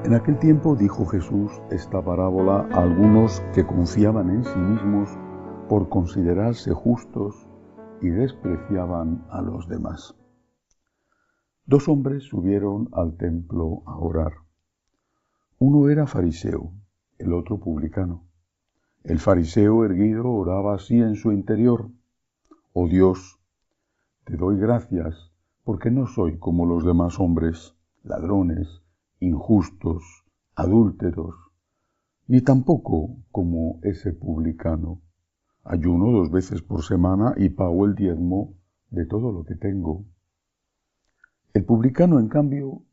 En aquel tiempo dijo Jesús esta parábola a algunos que confiaban en sí mismos por considerarse justos y despreciaban a los demás. Dos hombres subieron al templo a orar. Uno era fariseo, el otro publicano. El fariseo erguido oraba así en su interior: «Oh Dios, te doy gracias porque no soy como los demás hombres, ladrones, injustos, adúlteros, ni tampoco como ese publicano. Ayuno 2 veces por semana y pago el diezmo de todo lo que tengo». El publicano, en cambio,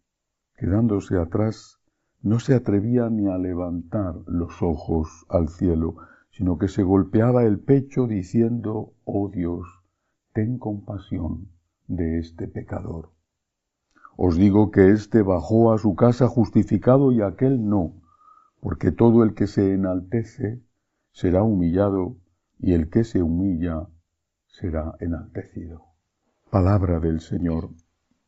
quedándose atrás, no se atrevía ni a levantar los ojos al cielo, sino que se golpeaba el pecho diciendo: «Oh Dios, ten compasión de este pecador». Os digo que éste bajó a su casa justificado y aquel no, porque todo el que se enaltece será humillado, y el que se humilla será enaltecido. Palabra del Señor.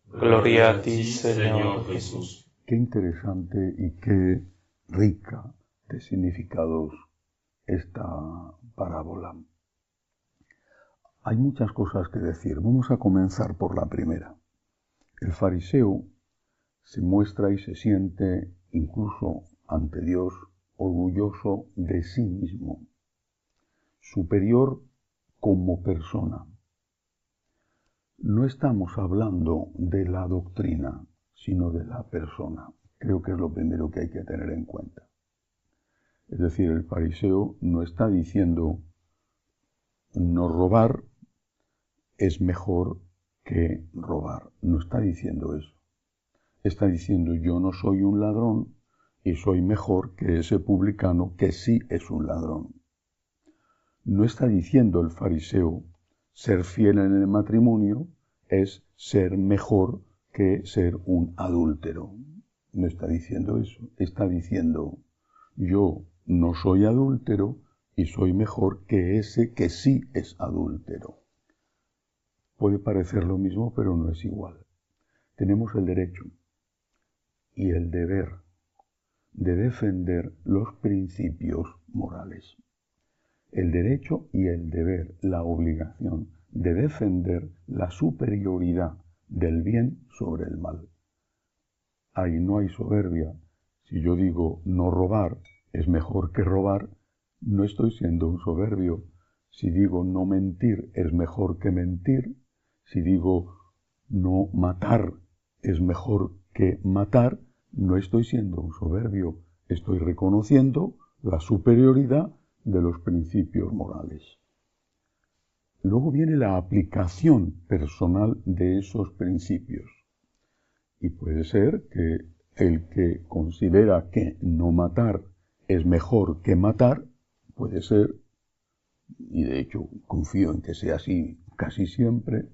Gloria a ti, Señor Jesús. Qué interesante y qué rica de significados esta parábola. Hay muchas cosas que decir. Vamos a comenzar por la primera. El fariseo se muestra y se siente, incluso ante Dios, orgulloso de sí mismo, superior como persona. No estamos hablando de la doctrina, sino de la persona. Creo que es lo primero que hay que tener en cuenta. Es decir, el fariseo no está diciendo no robar es mejor que robar. No está diciendo eso. Está diciendo: yo no soy un ladrón y soy mejor que ese publicano que sí es un ladrón. No está diciendo el fariseo: ser fiel en el matrimonio es ser mejor que ser un adúltero. No está diciendo eso. Está diciendo: yo no soy adúltero y soy mejor que ese que sí es adúltero. Puede parecer lo mismo, pero no es igual. Tenemos el derecho y el deber de defender los principios morales. El derecho y el deber, la obligación de defender la superioridad del bien sobre el mal. Ahí no hay soberbia. Si yo digo no robar es mejor que robar, no estoy siendo un soberbio. Si digo no mentir es mejor que mentir, si digo no matar es mejor que matar, no estoy siendo un soberbio. Estoy reconociendo la superioridad de los principios morales. Luego viene la aplicación personal de esos principios. Y puede ser que el que considera que no matar es mejor que matar, puede ser, y de hecho confío en que sea así casi siempre,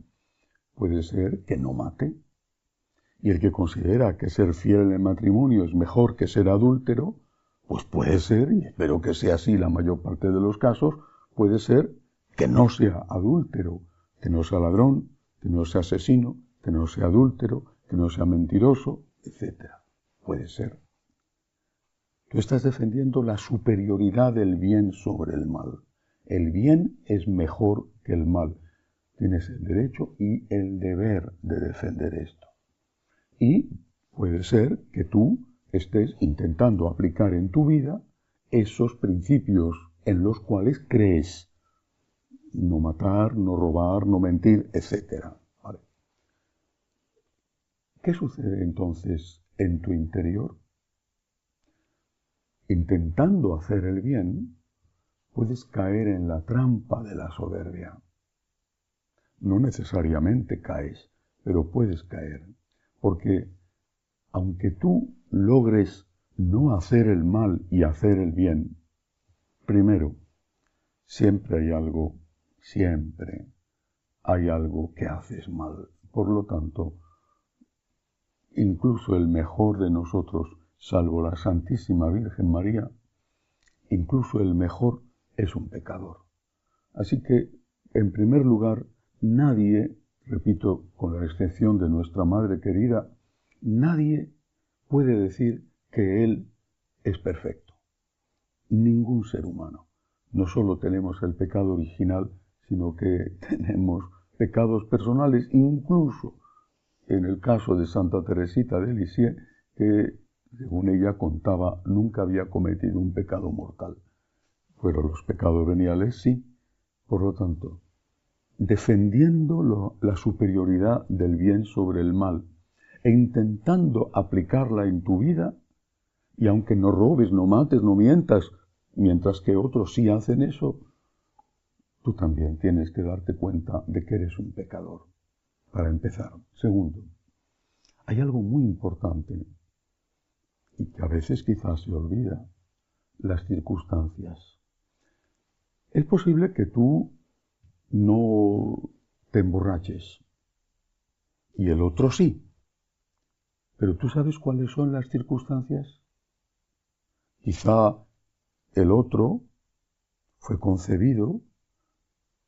puede ser que no mate. Y el que considera que ser fiel en el matrimonio es mejor que ser adúltero, pues puede ser, y espero que sea así la mayor parte de los casos, puede ser que no sea adúltero, que no sea ladrón, que no sea asesino, que no sea adúltero, que no sea mentiroso, etc. Puede ser. Tú estás defendiendo la superioridad del bien sobre el mal. El bien es mejor que el mal. Tienes el derecho y el deber de defender esto. Y puede ser que tú estés intentando aplicar en tu vida esos principios en los cuales crees. No matar, no robar, no mentir, etc. ¿Vale? ¿Qué sucede entonces en tu interior? Intentando hacer el bien, puedes caer en la trampa de la soberbia. No necesariamente caes, pero puedes caer. Porque aunque tú logres no hacer el mal y hacer el bien, primero, siempre hay algo que haces mal. Por lo tanto, incluso el mejor de nosotros, salvo la Santísima Virgen María, incluso el mejor es un pecador. Así que, en primer lugar, nadie, repito, con la excepción de nuestra Madre querida, nadie puede decir que Él es perfecto. Ningún ser humano. No solo tenemos el pecado original, sino que tenemos pecados personales, incluso en el caso de Santa Teresita de Lisieux, que, según ella contaba, nunca había cometido un pecado mortal. Pero los pecados veniales sí. Por lo tanto, defendiendo la superioridad del bien sobre el mal e intentando aplicarla en tu vida, y aunque no robes, no mates, no mientas, mientras que otros sí hacen eso, tú también tienes que darte cuenta de que eres un pecador, para empezar. Segundo, hay algo muy importante y que a veces quizás se olvida: las circunstancias. Es posible que tú no te emborraches y el otro sí, pero ¿tú sabes cuáles son las circunstancias? Quizá el otro fue concebido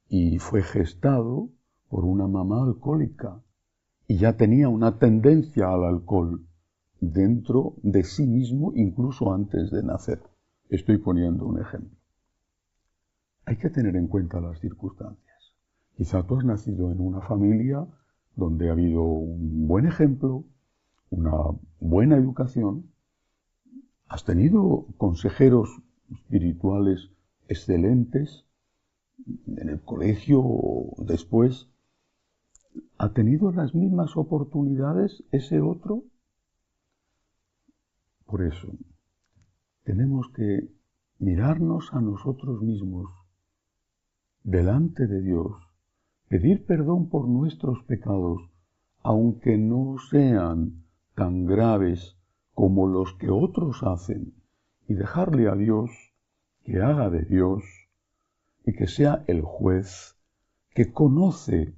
y fue gestado por una mamá alcohólica y ya tenía una tendencia al alcohol dentro de sí mismo incluso antes de nacer. Estoy poniendo un ejemplo. Hay que tener en cuenta las circunstancias. Quizá tú has nacido en una familia donde ha habido un buen ejemplo, una buena educación, has tenido consejeros espirituales excelentes en el colegio o después. ¿Ha tenido las mismas oportunidades ese otro? Por eso, tenemos que mirarnos a nosotros mismos delante de Dios, pedir perdón por nuestros pecados, aunque no sean tan graves como los que otros hacen, y dejarle a Dios que haga de Dios y que sea el juez que conoce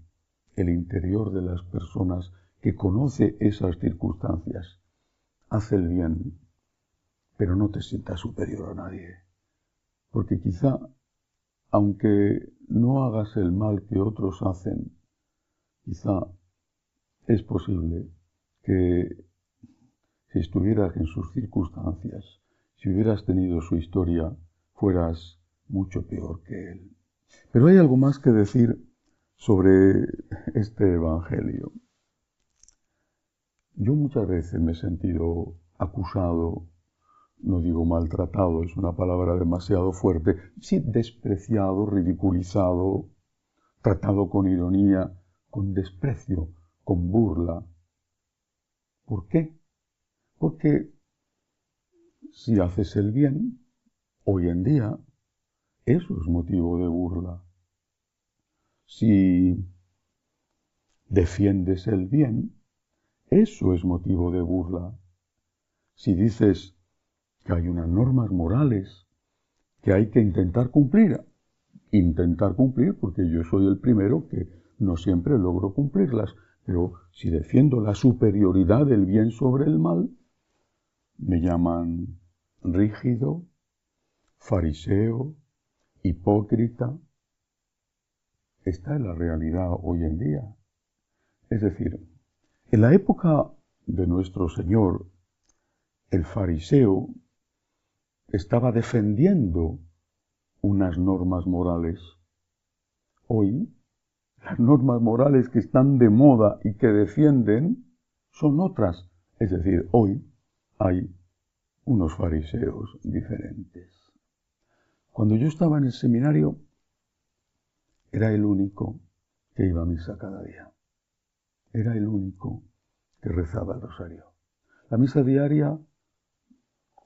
el interior de las personas, que conoce esas circunstancias. Haz el bien, pero no te sientas superior a nadie, porque quizá, aunque no hagas el mal que otros hacen, quizá es posible que si estuvieras en sus circunstancias, si hubieras tenido su historia, fueras mucho peor que él. Pero hay algo más que decir sobre este Evangelio. Yo muchas veces me he sentido acusado, no digo maltratado, es una palabra demasiado fuerte, sí despreciado, ridiculizado, tratado con ironía, con desprecio, con burla. ¿Por qué? Porque si haces el bien, hoy en día, eso es motivo de burla. Si defiendes el bien, eso es motivo de burla. Si dices que hay unas normas morales que hay que intentar cumplir porque yo soy el primero que no siempre logro cumplirlas, pero si defiendo la superioridad del bien sobre el mal, me llaman rígido, fariseo, hipócrita. Esta es la realidad hoy en día. Es decir, en la época de nuestro Señor, el fariseo estaba defendiendo unas normas morales. Hoy, las normas morales que están de moda y que defienden son otras. Es decir, hoy hay unos fariseos diferentes. Cuando yo estaba en el seminario, era el único que iba a misa cada día. Era el único que rezaba el rosario. La misa diaria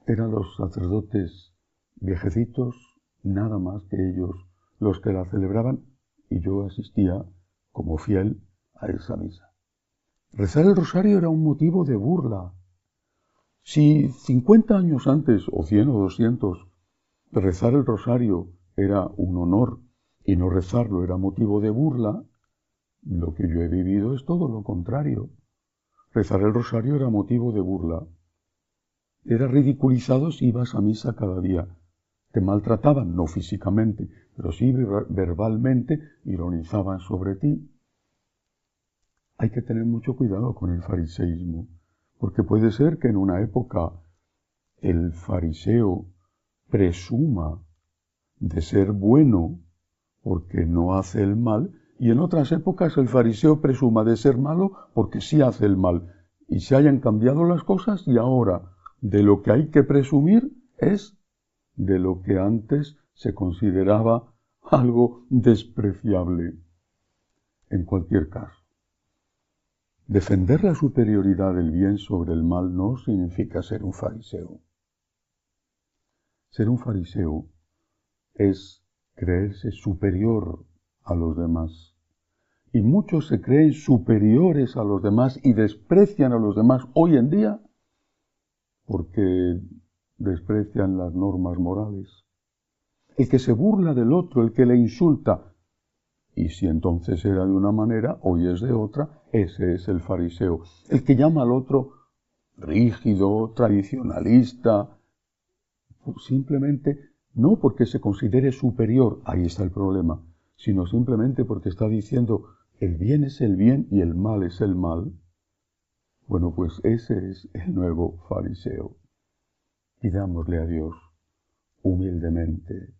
eran los sacerdotes viejecitos, nada más que ellos, los que la celebraban, y yo asistía como fiel a esa misa. Rezar el rosario era un motivo de burla. Si 50 años antes, o 100 o 200, rezar el rosario era un honor y no rezarlo era motivo de burla, lo que yo he vivido es todo lo contrario. Rezar el rosario era motivo de burla. Era ridiculizado si ibas a misa cada día. Te maltrataban, no físicamente, pero sí verbalmente, ironizaban sobre ti. Hay que tener mucho cuidado con el fariseísmo, porque puede ser que en una época el fariseo presuma de ser bueno porque no hace el mal, y en otras épocas el fariseo presuma de ser malo porque sí hace el mal, y se hayan cambiado las cosas, y ahora de lo que hay que presumir es de lo que antes se consideraba algo despreciable. En cualquier caso, defender la superioridad del bien sobre el mal no significa ser un fariseo. Ser un fariseo es creerse superior a los demás. Y muchos se creen superiores a los demás y desprecian a los demás hoy en día porque desprecian las normas morales. El que se burla del otro, el que le insulta, y si entonces era de una manera, hoy es de otra, ese es el fariseo. El que llama al otro rígido, tradicionalista, simplemente no porque se considere superior, ahí está el problema, sino simplemente porque está diciendo el bien es el bien y el mal es el mal. Bueno, pues ese es el nuevo fariseo. Pidámosle a Dios humildemente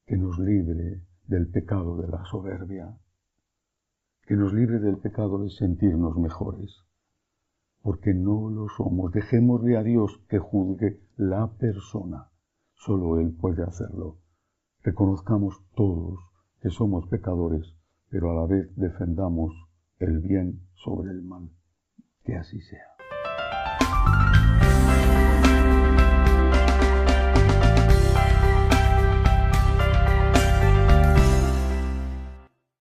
que nos libre del pecado de la soberbia, que nos libre del pecado de sentirnos mejores, porque no lo somos. Dejémosle a Dios que juzgue la persona. Solo Él puede hacerlo. Reconozcamos todos que somos pecadores, pero a la vez defendamos el bien sobre el mal. Que así sea.